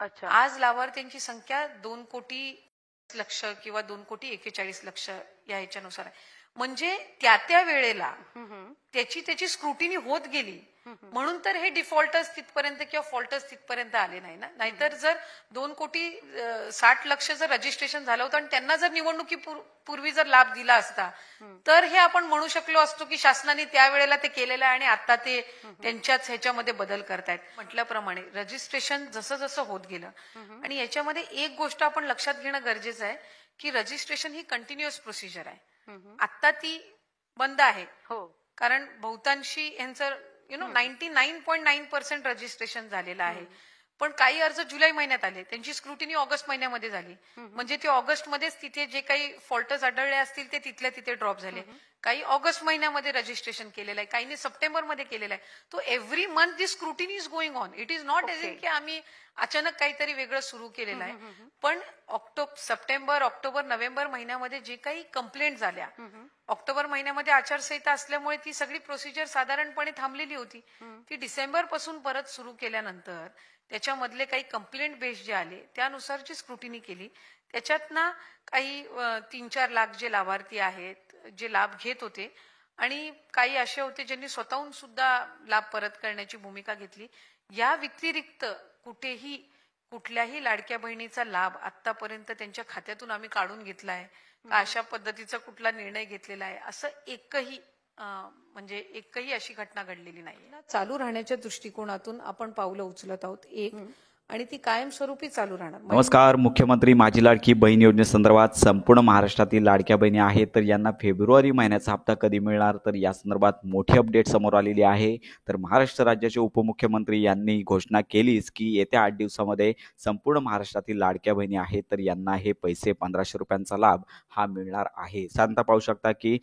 अच्छा. आज लाभार्थ्यांची संख्या 2,00,00,000 किंवा 2,41,00,000 या ह्याच्यानुसार आहे. म्हणजे त्या वेळेला त्याची स्क्रुटिनी होत गेली म्हणून तर हे डिफॉल्टच तिथपर्यंत किंवा फॉल्टच तिथपर्यंत आले नाही ना. नाहीतर जर 2,60,00,000 जर रजिस्ट्रेशन झालं होतं आणि त्यांना जर निवडणुकीपूर्वी जर लाभ दिला असता तर हे आपण म्हणू शकलो असतो की शासनाने त्यावेळेला ते केलेलं आहे आणि आता ते त्यांच्याच ह्याच्यामध्ये बदल करतायत. म्हटल्याप्रमाणे रजिस्ट्रेशन जसं जसं होत गेलं आणि याच्यामध्ये एक गोष्ट आपण लक्षात घेणं गरजेचं आहे की रजिस्ट्रेशन ही कंटिन्युअस प्रोसिजर आहे. आता ती बंद आहे. हो. कारण बहुतांशी यांचं 99.9% रजिस्ट्रेशन झालेलं आहे. पण काही अर्ज जुलै महिन्यात आले, त्यांची स्क्रुटिनी ऑगस्ट महिन्यामध्ये झाली. म्हणजे ते ऑगस्टमध्येच तिथे जे काही फॉल्टस आढळले असतील ते तिथल्या तिथे ड्रॉप झाले. काही ऑगस्ट महिन्यामध्ये रजिस्ट्रेशन केलेलं आहे, काहींनी सप्टेंबरमध्ये केलेलं आहे. तो every month the scrutiny is going on. It is not as in की आम्ही अचानक काहीतरी वेगळं सुरू केलेलं आहे. पण सप्टेंबर, ऑक्टोबर, नोव्हेंबर महिन्यामध्ये जे काही कंप्लेंट झाल्या, ऑक्टोबर महिन्यामध्ये आचारसंहिता असल्यामुळे ती सगळी प्रोसिजर साधारणपणे थांबलेली होती. ती डिसेंबर पासून परत सुरू केल्यानंतर त्याच्यामधले काही कंप्लेंट बेस जे आले त्यानुसारची स्क्रुटिनी केली. त्याच्यात ना काही 3-4 लाख जे लाभार्थी आहेत जे लाभ घेत होते आणि काही असे होते ज्यांनी स्वतःहून सुद्धा लाभ परत करण्याची भूमिका घेतली. या व्यतिरिक्त कुठल्याही लाडक्या बहिणीचा लाभ आतापर्यंत त्यांच्या खात्यातून आम्ही काढून घेतला आहे का अशा पद्धतीचा कुठला निर्णय घेतलेला आहे असं एकही अशी घटना घडलेली नाही. चालू राहण्याच्या दृष्टिकोनातून आपण पावलं उचलत आहोत एक आणि ती कायमस्वरूपी चालू राहणार. नमस्कार. मुख्यमंत्री माझी लाडकी बहीण योजनेसंदर्भात संपूर्ण महाराष्ट्रातील लाडक्या बहिणी आहेत तर यांना फेब्रुवारी महिन्याचा हप्ता कधी मिळणार तर या संदर्भात मोठी अपडेट समोर आलेली आहे. तर महाराष्ट्र राज्याचे उपमुख्यमंत्री यांनी घोषणा केलीच की येत्या 8 दिवसामध्ये संपूर्ण महाराष्ट्रातील लाडक्या बहिणी आहेत तर यांना हे पैसे 1,500 रुपयांचा लाभ हा मिळणार आहे. साधारणतः पाहू शकता की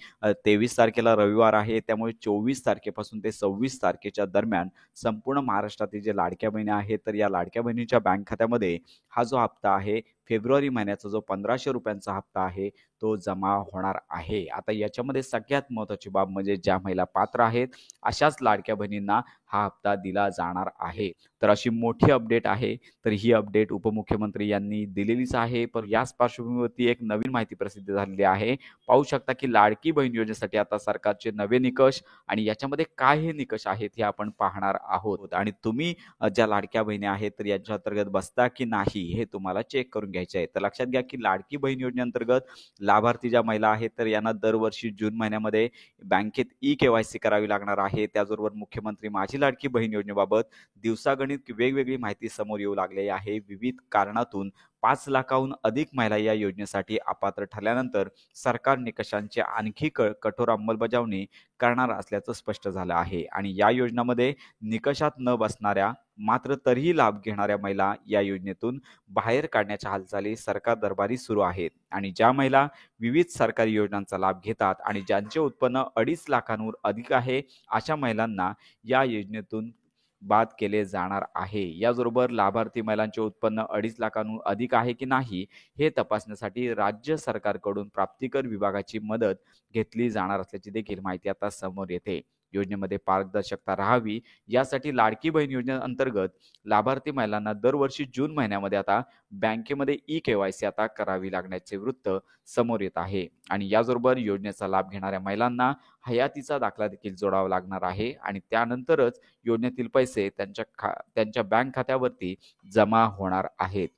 23 तारखेला रविवार आहे, त्यामुळे 24 तारखेपासून ते 26 तारखेच्या दरम्यान संपूर्ण महाराष्ट्रातील जे लाडक्या बहिणी आहेत तर या लाडक्या बहिणीच्या बँक खात्यामध्ये हा जो हप्ता आहे फेब्रुवारी महिन्याचा जो 1,500 रुपयांचा हप्ता आहे तो जमा होणार आहे. आता याच्यामध्ये सगळ्यात महत्त्वाची बाब म्हणजे ज्या महिला पात्र आहेत अशाच लाडक्या बहिणींना हा हप्ता दिला जाणार आहे. तर अशी मोठी अपडेट आहे. तर ही अपडेट उपमुख्यमंत्री यांनी दिलेलीच आहे. पण याच पार्श्वभूमीवरती एक नवीन माहिती प्रसिद्ध झालेली आहे. पाहू शकता की लाडकी बहीण योजनेसाठी आता सरकारचे नवे निकष आणि याच्यामध्ये काय हे निकष आहेत हे आपण पाहणार आहोत. आणि तुम्ही ज्या लाडक्या बहिणी आहेत तर यांच्या अंतर्गत बसता की नाही हे तुम्हाला चेक करून घ्यायचे आहे. तर लक्षात घ्या की लाडकी बहीण योजनेअंतर्गत लाभार्थी ज्या महिला आहेत तर यांना दरवर्षी जून महिन्यामध्ये बँकेत KYC करावी लागणार आहे. त्याचबरोबर मुख्यमंत्री माझी लाडकी बहीण योजनेबाबत दिवसागणिक वेगवेगळी माहिती समोर येऊ लागली आहे. विविध कारणातून 5 लाखाहून अधिक महिला या योजनेसाठी अपात्र ठरल्यानंतर सरकार निकषांची आणखी कठोर अंमलबजावणी करणार असल्याचं स्पष्ट झालं आहे. आणि या योजनेमध्ये निकषात न बसणाऱ्या मात्र तरीही लाभ घेणाऱ्या महिला या योजनेतून बाहेर काढण्याच्या हालचाली सरकार दरबारी सुरू आहेत. आणि ज्या महिला विविध सरकारी योजनांचा लाभ घेतात आणि ज्यांचे उत्पन्न 2.5 लाखांवर अधिक आहे अशा महिलांना या योजनेतून बाद केले जाणार आहे. याचबरोबर लाभार्थी महिलांचे उत्पन्न 2.5 लाखांहून अधिक आहे की नाही हे तपासण्यासाठी राज्य सरकारकडून प्राप्तिकर विभागाची मदत घेतली जाणार असल्याची देखील माहिती आता समोर येते. योजनेमध्ये पारदर्शकता राहावी यासाठी लाडकी बहीण योजनेअंतर्गत लाभार्थी महिलांना दरवर्षी जून महिन्यामध्ये आता बँकेमध्ये KYC आता करावी लागण्याचे वृत्त समोर येत आहे. आणि याचबरोबर योजनेचा लाभ घेणाऱ्या महिलांना हयातीचा दाखला देखील जोडावा लागणार आहे आणि त्यानंतरच योजनेतील पैसे त्यांच्या बँक खात्यावरती जमा होणार आहेत.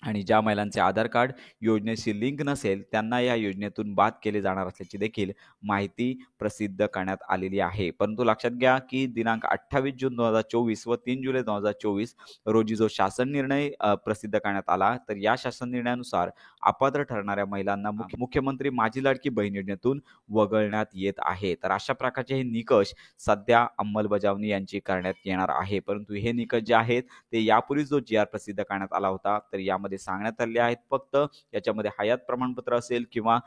आणि ज्या महिलांचे आधार कार्ड योजनेशी लिंक नसेल त्यांना या योजनेतून बाद केले जाणार असल्याची देखील माहिती प्रसिद्ध करण्यात आलेली आहे. परंतु लक्षात घ्या की दिनांक 28 जून 2024 व 3 जुलै 2024 रोजी जो शासन निर्णय प्रसिद्ध करण्यात आला तर या शासन निर्णयानुसार अपात्र ठरणाऱ्या महिलांना मुख्यमंत्री माझी लाडकी बहीण योजनेतून वगळण्यात येत आहे. तर अशा प्रकारचे हे निकष सध्या अंमलबजावणी यांची करण्यात येणार आहे. परंतु हे निकष जे आहेत ते यापूर्वी जो GR प्रसिद्ध करण्यात आला होता तर यामध्ये याच्यामध्ये सांगण्यात आले आहेत. फक्त याच्यामध्ये हयात प्रमाणपत्र असेल किंवा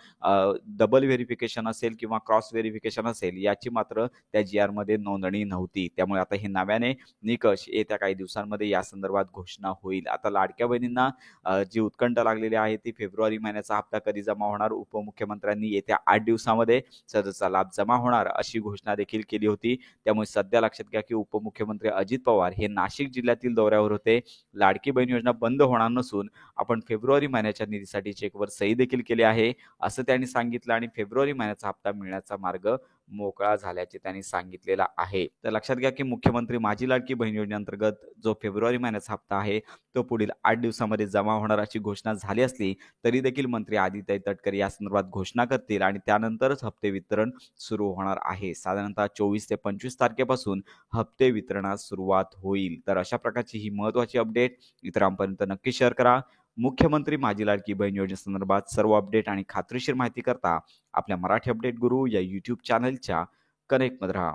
डबल व्हेरिफिकेशन असेल किंवा क्रॉस व्हेरिफिकेशन असेल याची मात्र त्या GR मध्ये नोंदणी नव्हती. त्यामुळे आता हे नव्याने निकष येत्या काही दिवसांमध्ये या संदर्भात घोषणा होईल. आता लाडक्या बहिणींना जी उत्कंठा लागलेली आहे ती फेब्रुवारी महिन्याचा हप्ता कधी जमा होणार, उपमुख्यमंत्र्यांनी येत्या 8 दिवसामध्ये सदरचा लाभ जमा होणार अशी घोषणा देखील केली होती. त्यामुळे सध्या लक्षात घ्या की उपमुख्यमंत्री अजित पवार हे नाशिक जिल्ह्यातील दौऱ्यावर होते. लाडकी बहीण योजना बंद होणार नसून आपण फेब्रुवारी महिन्याच्या निधीसाठी चेकवर सही देखील केली आहे असं त्यांनी सांगितलं आणि फेब्रुवारी महिन्याचा हप्ता मिळण्याचा मार्ग मोकळा झाल्याचे त्यांनी सांगितलेला आहे. तर लक्षात घ्या की मुख्यमंत्री माझी लाडकी बहीण योजनेअंतर्गत जो फेब्रुवारी महिन्याचा हप्ता आहे तो पुढील 8 दिवसामध्ये जमा होणार अशी घोषणा झाली असली तरी देखील मंत्री आदित्य तटकरे या संदर्भात घोषणा करतील आणि त्यानंतरच हप्ते वितरण सुरू होणार आहे. साधारणतः 24 ते 25 तारखेपासून हप्ते वितरणास सुरुवात होईल. तर अशा प्रकारची ही महत्त्वाची अपडेट इतरांपर्यंत नक्की शेअर करा. मुख्यमंत्री माझी लाडकी बहीण योजनेसंदर्भात सर्व अपडेट आणि खात्रीशीर माहिती करता आपल्या मराठी अपडेट गुरु या YouTube चॅनलच्या कनेक्टमध्ये राहा.